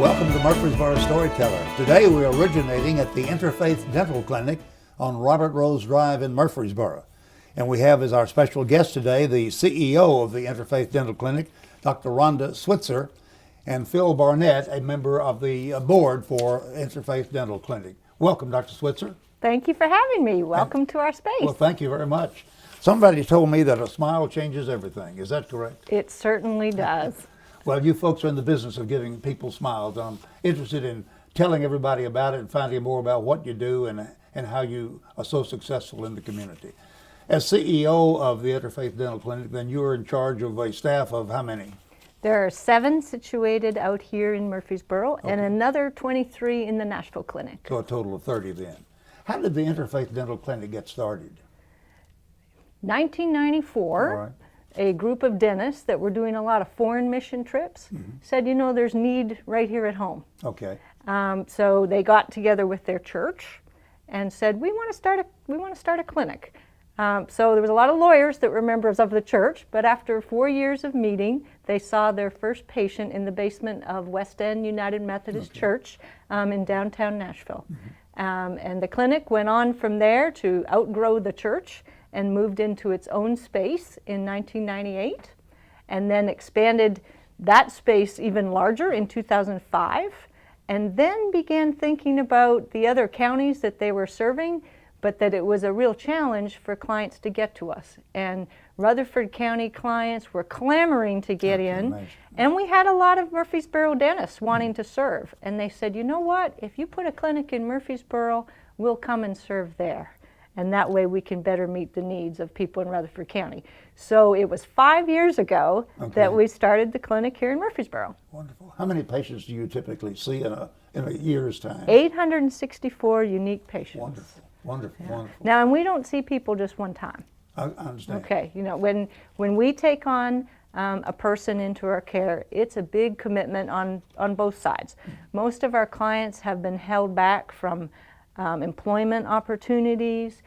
Welcome to Murfreesboro Storytellers. Today we're originating at the Interfaith Dental Clinic on Robert Rose Drive in Murfreesboro. And we have as our special guest today the CEO of the Interfaith Dental Clinic, Dr. Rhonda Switzer, and Phil Barnett, a member of the board for Interfaith Dental Clinic. Welcome, Dr. Switzer. Thank you for having me. Welcome to our space. Well, thank you very much. Somebody told me that a smile changes everything. Is that correct? It certainly does. Well, you folks are in the business of giving people smiles. I'm interested in telling everybody about it and finding more about what you do and how you are so successful in the community. As CEO of the Interfaith Dental Clinic, then you are in charge of a staff of how many? There are 7 situated out here in Murfreesboro and another 23 in the Nashville clinic. So a total of 30 then. How did the Interfaith Dental Clinic get started? 1994. All right. A group of dentists that were doing a lot of foreign mission trips said, you know, there's need right here at home. Okay. So they got together with their church and said, we want to start a clinic. So there was a lot of lawyers that were members of the church, but after 4 years of meeting, they saw their first patient in the basement of West End United Methodist Church in downtown Nashville. And the clinic went on from there to outgrow the church and moved into its own space in 1998, and then expanded that space even larger in 2005, and then began thinking about the other counties that they were serving, but that it was a real challenge for clients to get to us. And Rutherford County clients were clamoring to get in, and we had a lot of Murfreesboro dentists wanting to serve. And they said, you know what, if you put a clinic in Murfreesboro, we'll come and serve there. And that way we can better meet the needs of people in Rutherford County. So it was 5 years ago that we started the clinic here in Murfreesboro. Wonderful. How many patients do you typically see in a year's time? 864 unique patients. Wonderful, wonderful, wonderful. Now, and we don't see people just one time. I understand. Okay, you know, when we take on a person into our care, it's a big commitment on both sides. Most of our clients have been held back from employment opportunities,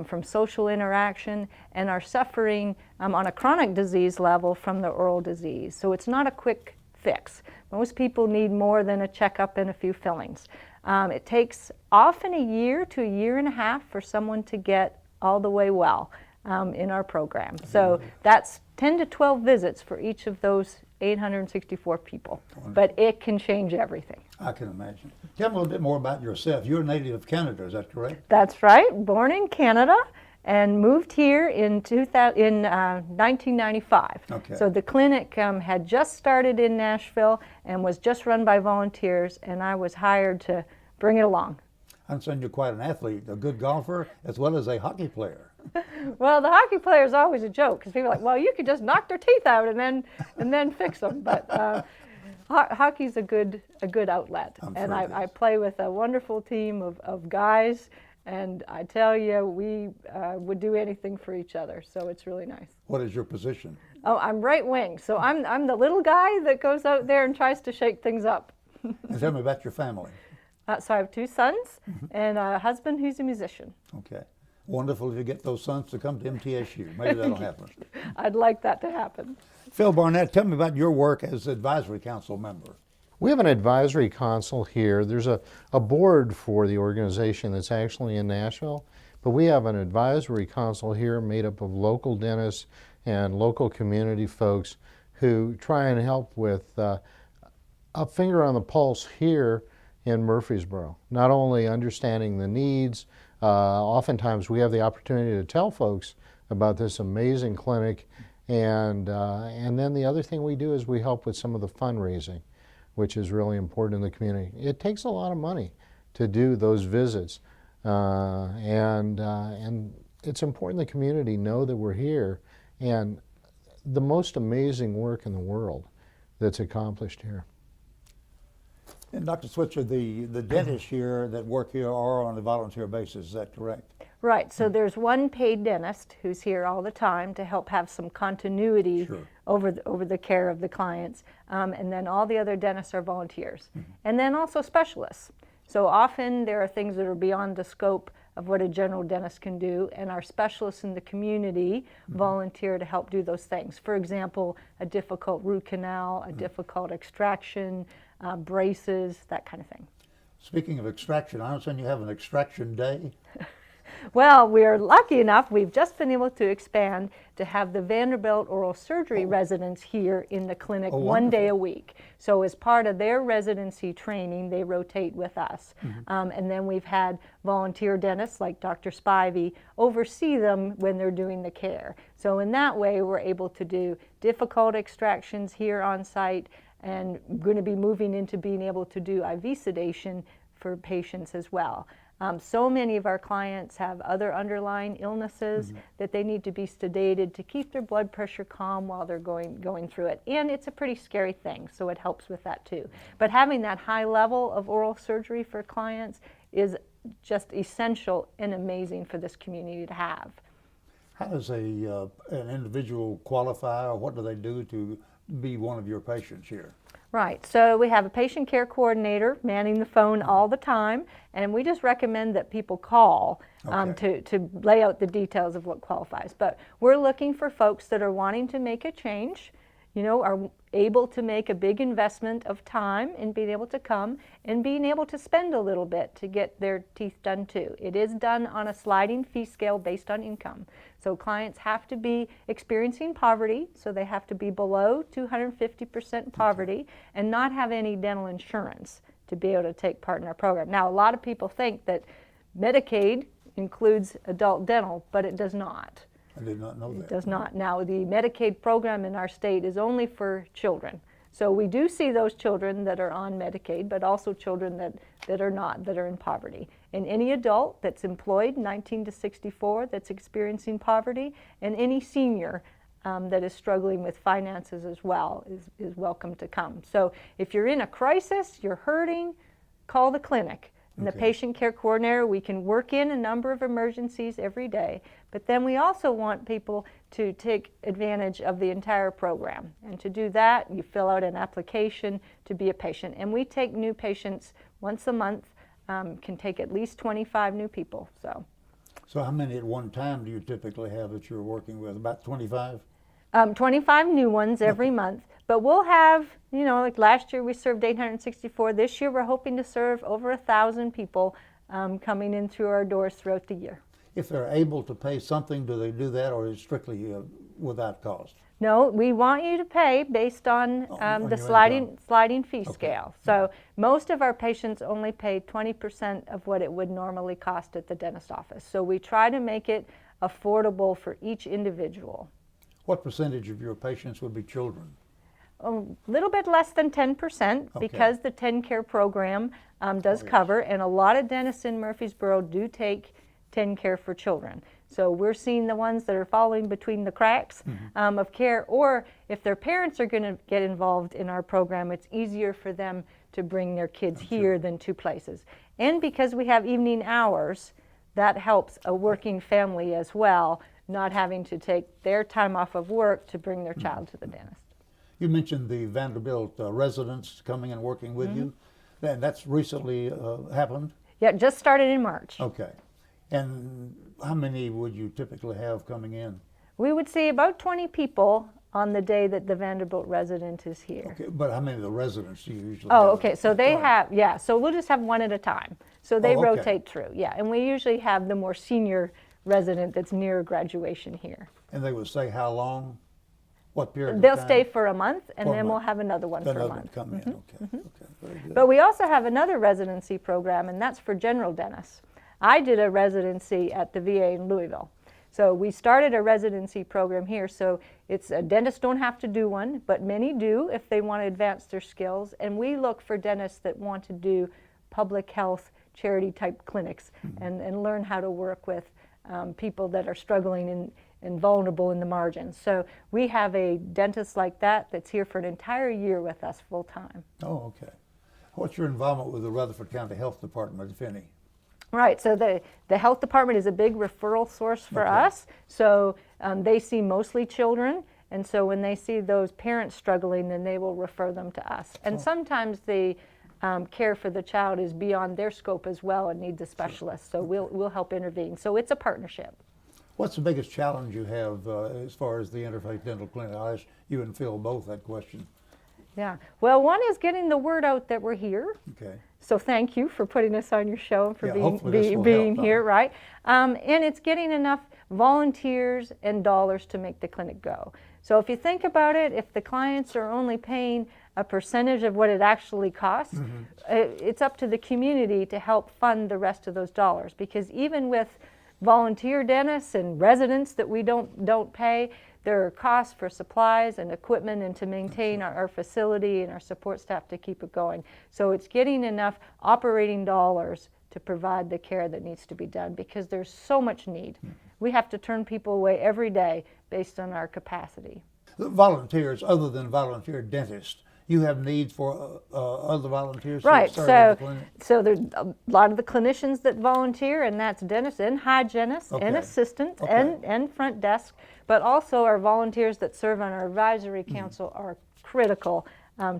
from social interaction, and are suffering on a chronic disease level from the oral disease. So it's not a quick fix. Most people need more than a checkup and a few fillings. It takes often a year to a year and a half for someone to get all the way well in our program. So that's 10 to 12 visits for each of those 864 people. Wonderful. But it can change everything. I can imagine. Tell me a little bit more about yourself. You're a native of Canada, is that correct? That's right. Born in Canada and moved here in 1995. Okay. So the clinic had just started in Nashville and was just run by volunteers, and I was hired to bring it along. I understand you're quite an athlete, a good golfer, as well as a hockey player. Well, the hockey player is always a joke because people are like, well, you could just knock their teeth out and then fix them. But hockey's a good outlet, and I play with a wonderful team of guys, and I tell you, we would do anything for each other. So it's really nice. What is your position? Oh, I'm right wing, so I'm the little guy that goes out there and tries to shake things up. And tell me about your family. So I have 2 sons and a husband who's a musician. Okay. Wonderful if you get those sons to come to MTSU. Maybe that'll happen. I'd like that to happen. Phil Barnett, tell me about your work as advisory council member. We have an advisory council here. There's a board for the organization that's actually in Nashville, but we have an advisory council here made up of local dentists and local community folks who try and help with a finger on the pulse here in Murfreesboro. Not only understanding the needs, oftentimes we have the opportunity to tell folks about this amazing clinic, and then the other thing we do is we help with some of the fundraising, which is really important in the community. It takes a lot of money to do those visits, and it's important the community know that we're here, and the most amazing work in the world that's accomplished here. And Dr. Switzer, the dentists here that work here are on a volunteer basis, is that correct? Right, so there's one paid dentist who's here all the time to help have some continuity over the care of the clients, and then all the other dentists are volunteers. And then also specialists. So often there are things that are beyond the scope of what a general dentist can do, and our specialists in the community volunteer to help do those things. For example, a difficult root canal, a difficult extraction, braces, that kind of thing. Speaking of extraction, I understand you have an extraction day. Well, we're lucky enough, we've just been able to expand to have the Vanderbilt oral surgery residents here in the clinic 1 day a week. So as part of their residency training, they rotate with us. And then we've had volunteer dentists like Dr. Spivey oversee them when they're doing the care. So in that way, we're able to do difficult extractions here on site, and going to be moving into being able to do IV sedation for patients as well. So many of our clients have other underlying illnesses that they need to be sedated to keep their blood pressure calm while they're going through it. And it's a pretty scary thing, so it helps with that too. But having that high level of oral surgery for clients is just essential and amazing for this community to have. How does an individual qualify, or what do they do to be one of your patients here? Right, so we have a patient care coordinator manning the phone all the time, and we just recommend that people call to lay out the details of what qualifies. But we're looking for folks that are wanting to make a change, you know, are able to make a big investment of time in being able to come and being able to spend a little bit to get their teeth done too. It is done on a sliding fee scale based on income. So clients have to be experiencing poverty, so they have to be below 250% poverty and not have any dental insurance to be able to take part in our program. Now, a lot of people think that Medicaid includes adult dental, but it does not. I did not know that. It does not. Now, the Medicaid program in our state is only for children. So we do see those children that are on Medicaid, but also children that are not, that are in poverty. And any adult that's employed, 19 to 64, that's experiencing poverty, and any senior that is struggling with finances as well is welcome to come. So if you're in a crisis, you're hurting, call the clinic. And the patient care coordinator, we can work in a number of emergencies every day, but then we also want people to take advantage of the entire program. And to do that, you fill out an application to be a patient. And we take new patients once a month, can take at least 25 new people. So how many at one time do you typically have that you're working with? About 25? 25 new ones every month. But we'll have, you know, like last year we served 864. This year we're hoping to serve over 1,000 people coming in through our doors throughout the year. If they're able to pay something, do they do that, or is it strictly without cost? No, we want you to pay based on the sliding fee scale. So most of our patients only pay 20% of what it would normally cost at the dentist office. So we try to make it affordable for each individual. What percentage of your patients would be children? A little bit less than 10% because the TennCare program does cover, and a lot of dentists in Murfreesboro do take TennCare for children. So we're seeing the ones that are falling between the cracks of care, or if their parents are going to get involved in our program, it's easier for them to bring their kids here than two places. And because we have evening hours, that helps a working family as well, not having to take their time off of work to bring their child to the dentist. You mentioned the Vanderbilt residents coming and working with you. And that's recently happened? Yeah, it just started in March. Okay. And how many would you typically have coming in? We would see about 20 people on the day that the Vanderbilt resident is here. Okay, but how many of the residents do you usually have? Oh, okay, so they have, yeah, so we'll just have one at a time. So they rotate through, yeah, and we usually have the more senior resident that's near graduation here. And they would stay how long? What period They'll of time? stay for a month, and For a then we'll month. have another one for a month. Come in, okay, very good. But we also have another residency program, and that's for general dentists. I did a residency at the VA in Louisville. So we started a residency program here, so dentists don't have to do one, but many do if they want to advance their skills. And we look for dentists that want to do public health charity type clinics and learn how to work with people that are struggling and vulnerable in the margins. So we have a dentist like that that's here for an entire year with us full time. Oh, okay. What's your involvement with the Rutherford County Health Department, if any? Right, so the health department is a big referral source for us. So they see mostly children, and so when they see those parents struggling, then they will refer them to us. And sometimes the care for the child is beyond their scope as well and needs a specialist. So we'll help intervene. So it's a partnership. What's the biggest challenge you have as far as the Interfaith Dental Clinic? I'll ask you and Phil both that question. Yeah. Well, one is getting the word out that we're here. Okay. So thank you for putting us on your show and for hopefully this will being help, here, right? And it's getting enough volunteers and dollars to make the clinic go. So if you think about it, if the clients are only paying a percentage of what it actually costs, it's up to the community to help fund the rest of those dollars. Because even with volunteer dentists and residents that we don't pay, there are costs for supplies and equipment and to maintain our facility and our support staff to keep it going. So it's getting enough operating dollars to provide the care that needs to be done, because there's so much need. We have to turn people away every day based on our capacity. The volunteers, other than volunteer dentists, you have needs for other volunteers? Right, to serve at the clinic? so there's a lot of the clinicians that volunteer, and that's dentists and hygienists and Okay. assistants Okay. and front desk, but also our volunteers that serve on our advisory council are critical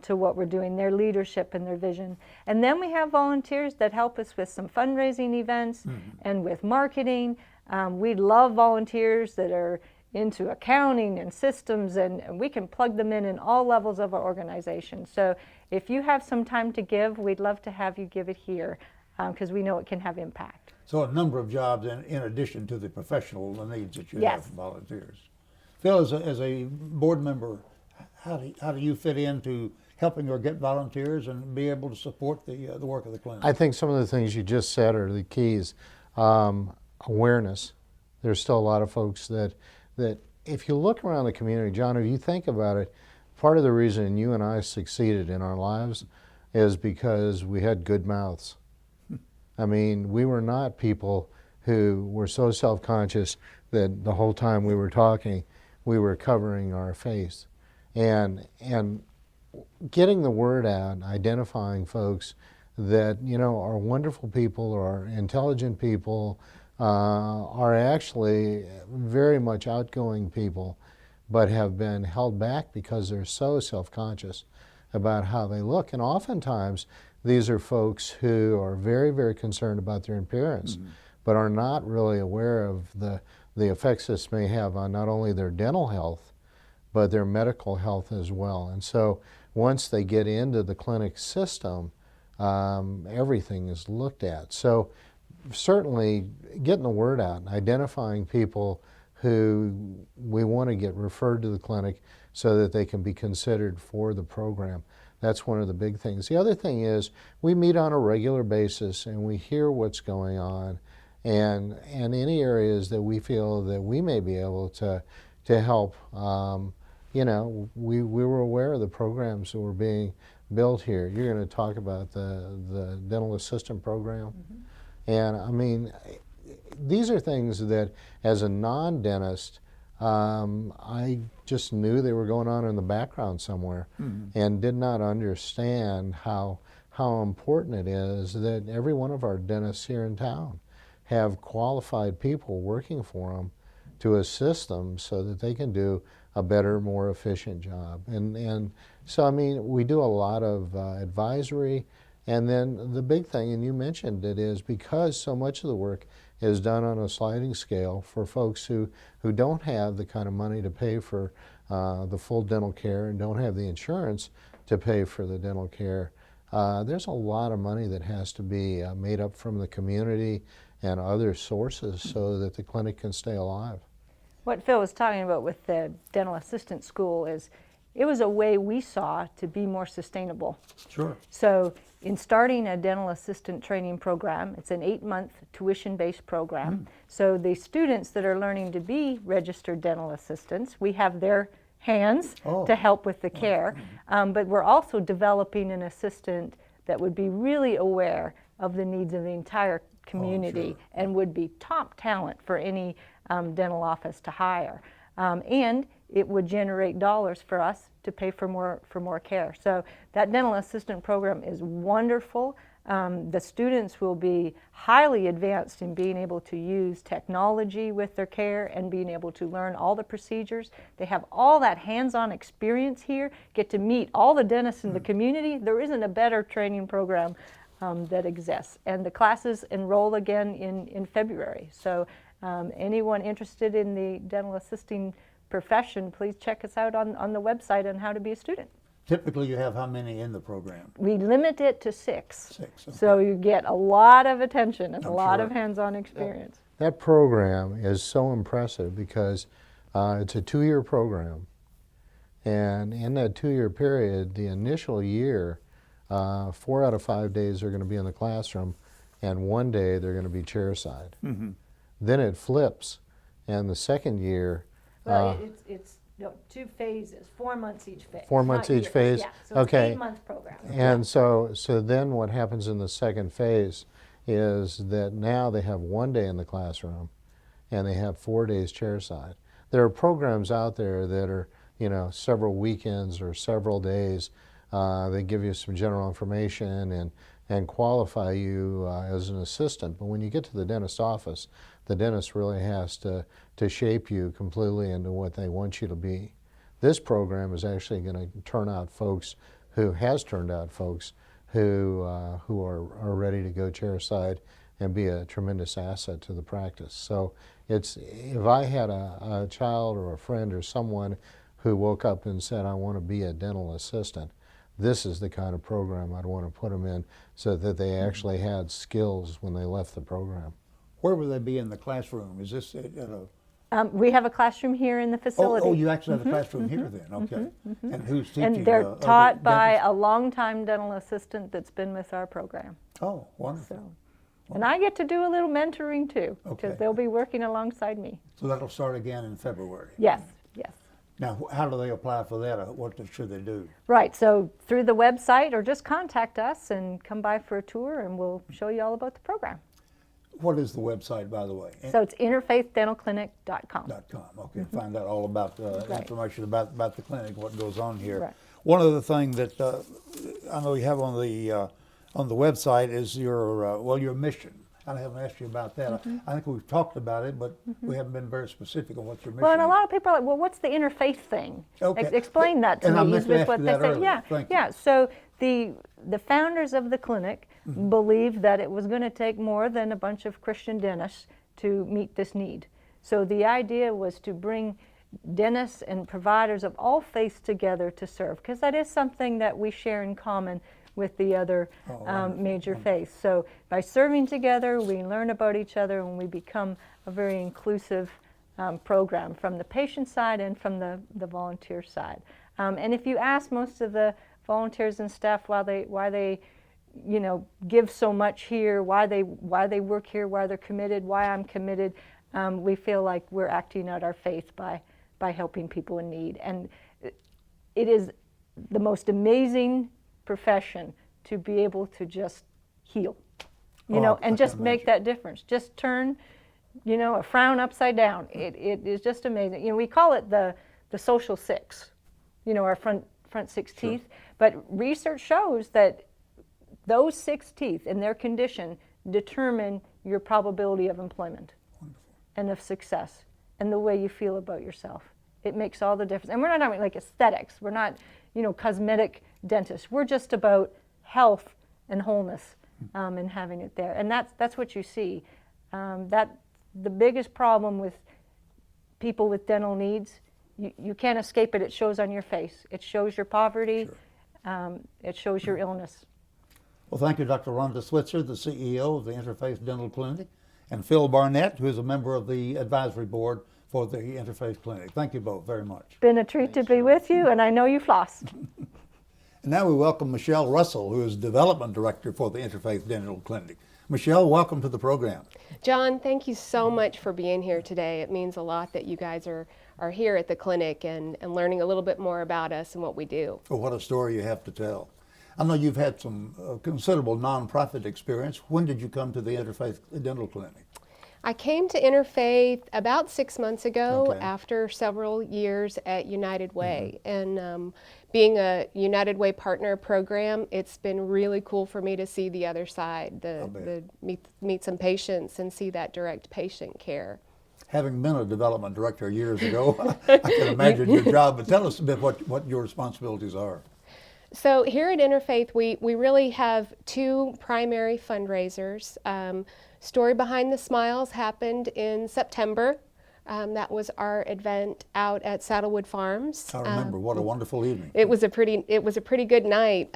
to what we're doing, their leadership and their vision. And then we have volunteers that help us with some fundraising events and with marketing. We love volunteers that are into accounting and systems, and we can plug them in all levels of our organization. So if you have some time to give, we'd love to have you give it here, because we know it can have impact. So a number of jobs in addition to the professional needs that you Yes. have from volunteers. Phil, as a board member, how do you fit into helping or get volunteers and be able to support the work of the clinic? I think some of the things you just said are the keys. Awareness. There's still a lot of folks that if you look around the community, John, if you think about it, part of the reason you and I succeeded in our lives is because we had good mouths. I mean, we were not people who were so self-conscious that the whole time we were talking, we were covering our face. And getting the word out, identifying folks that, are wonderful people or are intelligent people, are actually very much outgoing people, but have been held back because they're so self-conscious about how they look. And oftentimes, these are folks who are very, very concerned about their appearance, but are not really aware of the effects this may have on not only their dental health, but their medical health as well. And so once they get into the clinic system, everything is looked at. So certainly getting the word out, identifying people who we want to get referred to the clinic so that they can be considered for the program. That's one of the big things. The other thing is we meet on a regular basis and we hear what's going on, and any areas that we feel that we may be able to help. We were aware of the programs that were being built here. You're going to talk about the dental assistant program. And I mean, these are things that as a non-dentist, I just knew they were going on in the background somewhere and did not understand how important it is that every one of our dentists here in town have qualified people working for them to assist them so that they can do a better, more efficient job. And so, I mean, we do a lot of advisory. And then the big thing, and you mentioned it, is because so much of the work is done on a sliding scale for folks who don't have the kind of money to pay for the full dental care and don't have the insurance to pay for the dental care. There's a lot of money that has to be made up from the community and other sources so that the clinic can stay alive. What Phil was talking about with the dental assistant school is it was a way we saw to be more sustainable. Sure. So in starting a dental assistant training program, it's an 8-month tuition-based program. So the students that are learning to be registered dental assistants, we have their hands to help with the care, but we're also developing an assistant that would be really aware of the needs of the entire community and would be top talent for any dental office to hire. And it would generate dollars for us to pay for more care. So that dental assistant program is wonderful. The students will be highly advanced in being able to use technology with their care and being able to learn all the procedures. They have all that hands-on experience here, get to meet all the dentists in the community. There isn't a better training program that exists. And the classes enroll again in February. So anyone interested in the dental assisting profession, please check us out on the website on how to be a student. Typically, you have how many in the program? We limit it to 6. 6. Okay. So you get a lot of attention and a I'm lot sure. of hands-on experience. That program is so impressive because it's a 2-year program. And in that 2-year period, the initial year, 4 out of 5 days are going to be in the classroom, and 1 day they're going to be chairside. Mm-hmm. Then it flips, and the second year, Well, it's 2 phases, 4 months each phase. 4 months not each years. phase? Yeah, so Okay. it's 8-month program. and so then what happens in the second phase is that now they have 1 day in the classroom, and they have 4 days chairside. There are programs out there that are, several weekends or several days. They give you some general information and qualify you as an assistant. But when you get to the dentist's office, the dentist really has to shape you completely into what they want you to be. This program is actually going to turn out folks who are ready to go chairside and be a tremendous asset to the practice. So if I had a child or a friend or someone who woke up and said, I want to be a dental assistant, this is the kind of program I'd want to put them in so that they actually had skills when they left the program. Where will they be in the classroom? Is this at a... We have a classroom here in the facility. Oh, you actually have a classroom here then, okay. And who's teaching? And they're other taught by dentists? a longtime dental assistant that's been with our program. Oh, wonderful. So, and I get to do a little mentoring too, Okay. because they'll be working alongside me. So that'll start again in February. Yes, yes. Now, how do they apply for that? Or what should they do? Right, so through the website or just contact us and come by for a tour and we'll show you all about the program. What is the website, by the way? So it's interfaithdentalclinic.com. .com. Okay, find out all about Right. information about the clinic, what goes on here. Right. One other thing that I know you have on the website is your mission. I haven't asked you about that. I think we've talked about it, but we haven't been very specific on what your mission Well, and a is. lot of people are like, well, what's the interfaith thing? Okay. Explain that to And me. I meant to is ask what you they that say. earlier. Yeah, Thank you. yeah. So the founders of the clinic believed that it was going to take more than a bunch of Christian dentists to meet this need. So the idea was to bring dentists and providers of all faiths together to serve, because that is something that we share in common with the other major faiths. So by serving together, we learn about each other and we become a very inclusive program from the patient side and from the volunteer side. And if you ask most of the volunteers and staff why they give so much here, why they work here, why they're committed, why I'm committed, we feel like we're acting out our faith by helping people in need. And it is the most amazing profession to be able to just heal, and just make that difference. Just turn, a frown upside down. It is just amazing. We call it the social 6, our front 6 teeth. But research shows that those 6 teeth and their condition determine your probability of employment and of success and the way you feel about yourself. It makes all the difference. And we're not talking like aesthetics. We're not, cosmetic dentists. We're just about health and wholeness and having it there. And that's what you see. That the biggest problem with people with dental needs, you can't escape it. It shows on your face. It shows your poverty. Sure. It shows your illness. Well, thank you, Dr. Rhonda Switzer, the CEO of the Interfaith Dental Clinic, and Phil Barnett, who is a member of the advisory board for the Interfaith Clinic. Thank you both very much. Been a treat to be with you, and I know you floss. And now we welcome Michelle Russell, who is Development Director for the Interfaith Dental Clinic. Michelle, welcome to the program. John, thank you so much for being here today. It means a lot that you guys are here at the clinic and learning a little bit more about us and what we do. Oh, what a story you have to tell. I know you've had some considerable nonprofit experience. When did you come to the Interfaith Dental Clinic? I came to Interfaith about 6 months ago Okay. after several years at United Way. And being a United Way partner program, it's been really cool for me to see the other side, bet. meet some patients and see that direct patient care. Having been a development director years ago, I can imagine your job, but tell us a bit what your responsibilities are. So here at Interfaith, we really have two primary fundraisers. Story Behind the Smiles happened in September. That was our event out at Saddlewood Farms. I remember, what a wonderful evening. It was a pretty good night.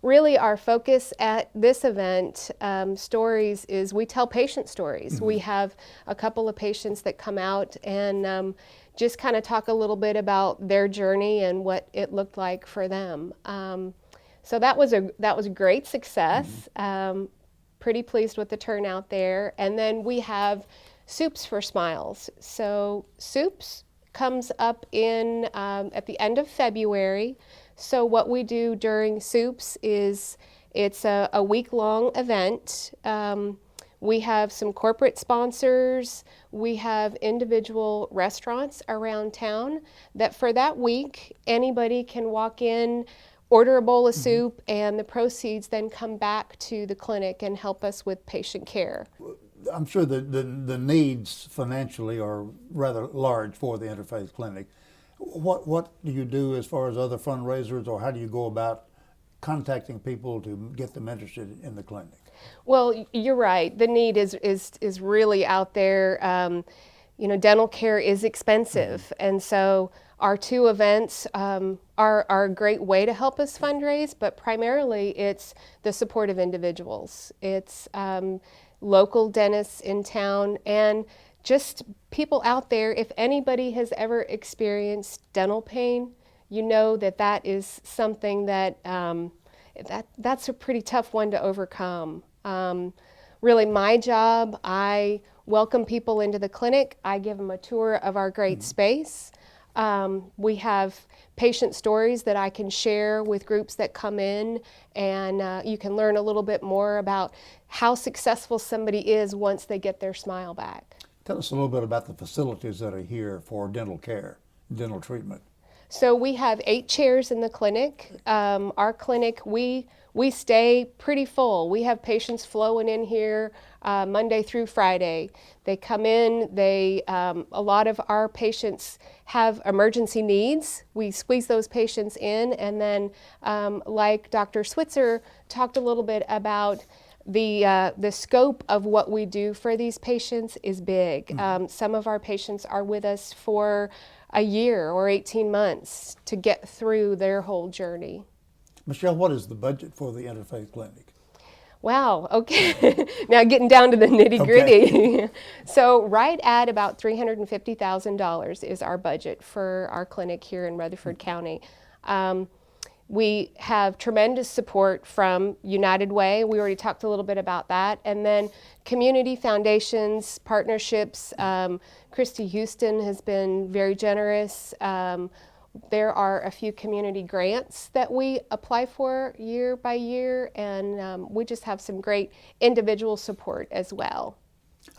Really, our focus at this event, stories, is we tell patient stories. We have a couple of patients that come out and just kind of talk a little bit about their journey and what it looked like for them. So that was a great success. Pretty pleased with the turnout there. And then we have Soups for Smiles. So Soups comes up in at the end of February. So what we do during Soups is it's a week-long event. We have some corporate sponsors. We have individual restaurants around town that for that week, anybody can walk in, order a bowl of soup, and the proceeds then come back to the clinic and help us with patient care. I'm sure the needs financially are rather large for the Interfaith Clinic. What do you do as far as other fundraisers, or how do you go about contacting people to get them interested in the clinic? Well, you're right. The need is really out there. Dental care is expensive, and so our two events are a great way to help us fundraise, but primarily it's the support of individuals. It's local dentists in town and just people out there. If anybody has ever experienced dental pain, you know that is something that that's a pretty tough one to overcome. Really, my job, I welcome people into the clinic. I give them a tour of our great space. We have patient stories that I can share with groups that come in, and you can learn a little bit more about how successful somebody is once they get their smile back. Tell us a little bit about the facilities that are here for dental care, dental treatment. So we have 8 chairs in the clinic. Our clinic, we stay pretty full. We have patients flowing in here Monday through Friday. They come in, a lot of our patients have emergency needs. We squeeze those patients in, and then like Dr. Switzer talked a little bit about, the scope of what we do for these patients is big. Some of our patients are with us for a year or 18 months to get through their whole journey. Michelle, what is the budget for the Interfaith Clinic? Wow, okay. Now getting down to the nitty-gritty. Okay. So right at about $350,000 is our budget for our clinic here in Rutherford County. We have tremendous support from United Way. We already talked a little bit about that. And then community foundations, partnerships. Christy Houston has been very generous. There are a few community grants that we apply for year by year, and we just have some great individual support as well.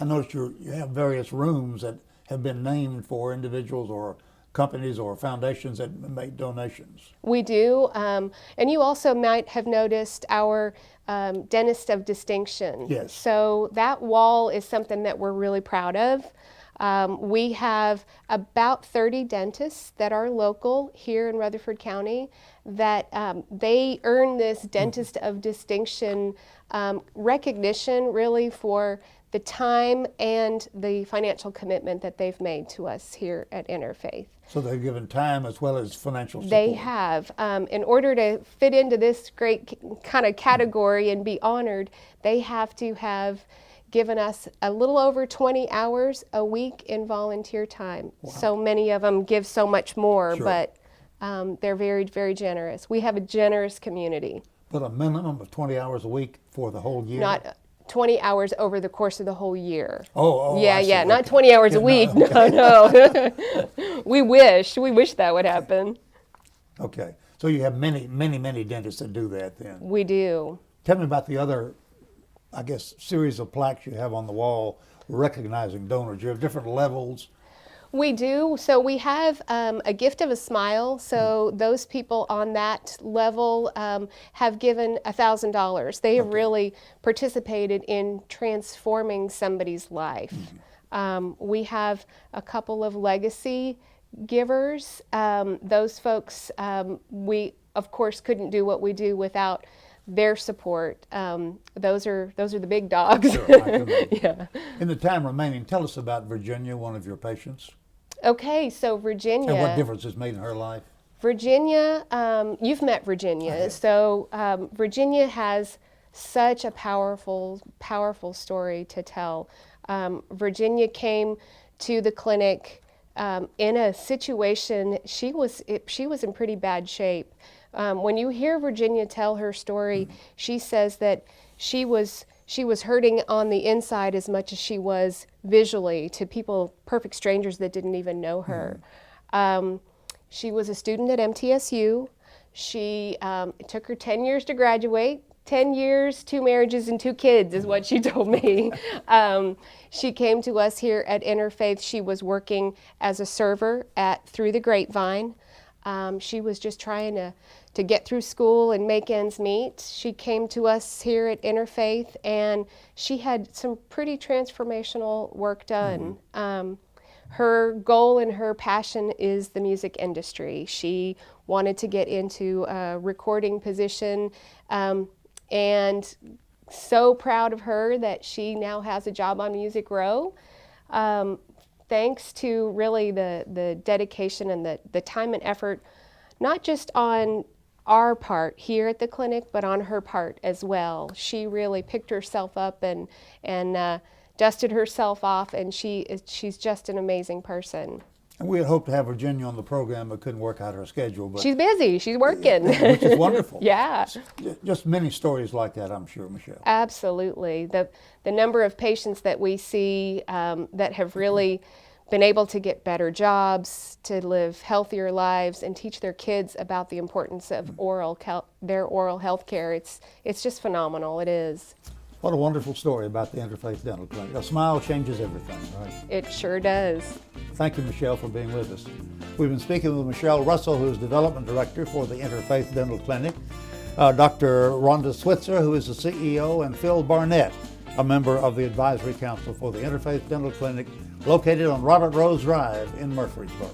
I noticed you have various rooms that have been named for individuals or companies or foundations that make donations. We do, and you also might have noticed our Dentist of Distinction. Yes. So that wall is something that we're really proud of. We have about 30 dentists that are local here in Rutherford County that they earn this Dentist of Distinction recognition really for the time and the financial commitment that they've made to us here at Interfaith. So they've given time as well as financial support. They have. In order to fit into this great kind of category and be honored, they have to have given us a little over 20 hours a week in volunteer time. Wow. So many of them give so much more, sure. But they're very, very generous. We have a generous community. But a minimum of 20 hours a week for the whole year? Not 20 hours over the course of the whole year. Oh, yeah, yeah, not 20 hours a week. Okay. No. We wish that would happen. Okay, so you have many, many, many dentists that do that then. We do. Tell me about the other, I guess, series of plaques you have on the wall. recognizing donors? You have different levels. We do. So we have a gift of a smile. So those people on that level have given $1,000. They have really participated in transforming somebody's life. We have a couple of legacy givers. Those folks, we of course couldn't do what we do without their support. Those are the big dogs. Sure, I can imagine. Yeah. In the time remaining, tell us about Virginia, one of your patients, Okay, so Virginia. and what difference it's made in her life. Virginia, you've met Virginia. have. So Virginia has such a powerful, powerful story to tell. Virginia came to the clinic in a situation, she was in pretty bad shape. When you hear Virginia tell her story, she says that she was hurting on the inside as much as she was visually to people, perfect strangers that didn't even know her. She was a student at MTSU. It took her 10 years to graduate. 10 years, 2 marriages, and 2 kids is what she told me. She came to us here at Interfaith. She was working as a server at Through the Grapevine. She was just trying to get through school and make ends meet. She came to us here at Interfaith, and she had some pretty transformational work done. Her goal and her passion is the music industry. She wanted to get into a recording position, and so proud of her that she now has a job on Music Row. Thanks to really the dedication and the time and effort, not just on our part here at the clinic, but on her part as well. She really picked herself up and dusted herself off, and she's just an amazing person. And we had hoped to have Virginia on the program, but couldn't work out her schedule. But She's busy. She's working. which is wonderful. Yeah. Just many stories like that, I'm sure, Michelle. Absolutely. The number of patients that we see that have really been able to get better jobs, to live healthier lives, and teach their kids about the importance of their oral health care. It's just phenomenal. It is. What a wonderful story about the Interfaith Dental Clinic. A smile changes everything, right? It sure does. Thank you, Michelle, for being with us. We've been speaking with Michelle Russell, who's Development Director for the Interfaith Dental Clinic, Dr. Rhonda Switzer, who is the CEO, and Phil Barnett, a member of the Advisory Council for the Interfaith Dental Clinic, located on Robert Rose Drive in Murfreesboro.